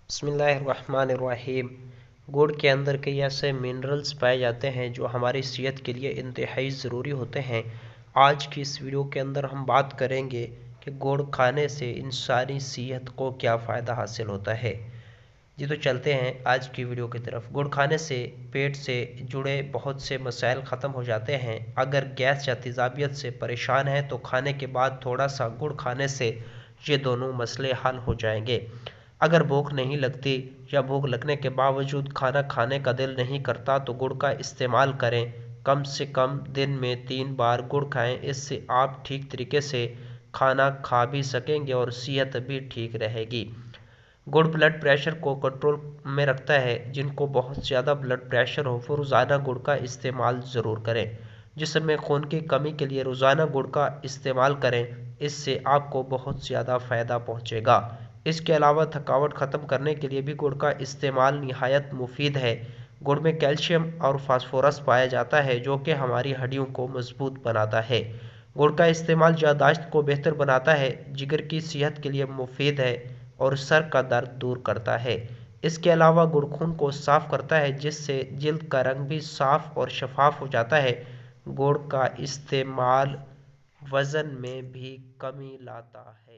बिस्मिल्लाहिर्रहमानिर्रहीम। गुड़ के अंदर कई ऐसे मिनरल्स पाए जाते हैं जो हमारी सेहत के लिए इंतहाई ज़रूरी होते हैं। आज की इस वीडियो के अंदर हम बात करेंगे कि गुड़ खाने से इंसानी सेहत को क्या फ़ायदा हासिल होता है। जी तो चलते हैं आज की वीडियो की तरफ। गुड़ खाने से पेट से जुड़े बहुत से मसाइल ख़त्म हो जाते हैं। अगर गैस या तेज़ाबियत से परेशान हैं तो खाने के बाद थोड़ा सा गुड़ खाने से ये दोनों मसले हल हो जाएंगे। अगर भूख नहीं लगती या भूख लगने के बावजूद खाना खाने का दिल नहीं करता तो गुड़ का इस्तेमाल करें। कम से कम दिन में 3 बार गुड़ खाएं। इससे आप ठीक तरीके से खाना खा भी सकेंगे और सेहत भी ठीक रहेगी। गुड़ ब्लड प्रेशर को कंट्रोल में रखता है। जिनको बहुत ज़्यादा ब्लड प्रेशर हो वो रोज़ाना गुड़ का इस्तेमाल ज़रूर करें। जिस्म में खून की कमी के लिए रोज़ाना गुड़ का इस्तेमाल करें। इससे आपको बहुत ज़्यादा फ़ायदा पहुँचेगा। इसके अलावा थकावट ख़त्म करने के लिए भी गुड़ का इस्तेमाल निहायत मुफीद है। गुड़ में कैल्शियम और फास्फोरस पाया जाता है जो कि हमारी हड्डियों को मजबूत बनाता है। गुड़ का इस्तेमाल याददाश्त को बेहतर बनाता है, जिगर की सेहत के लिए मुफीद है और सर का दर्द दूर करता है। इसके अलावा गुड़ खून को साफ़ करता है जिससे जिल्द का रंग भी साफ़ और शफाफ हो जाता है। गुड़ का इस्तेमाल वज़न में भी कमी लाता है।